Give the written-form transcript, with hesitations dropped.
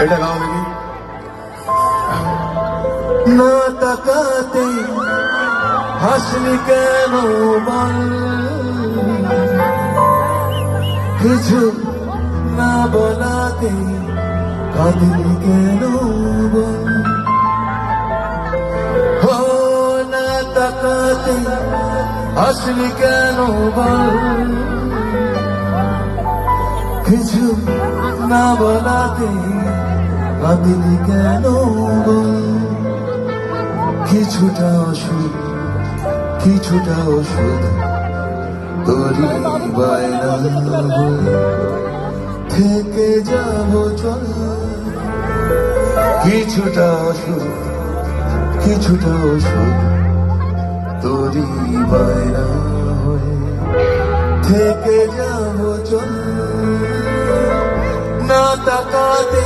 এটা গাও দেখি। না তাকাতে হাসলি কেন বল, কিছু না বলাতে কাঁদলি কেন বল। হো না তাকাতে হাসলি কেন বল, কিছু না বলাতে কাঁদলি কেন বল। কিছুটা ওষুধ কিছুটা ওষুধ তোরই বায়না থেকে যাবো চল। কিছুটা ওষুধ কিছুটা ওষুধ তোরই বায়না হয়ে থেকে যাবো চল। না তাকাতে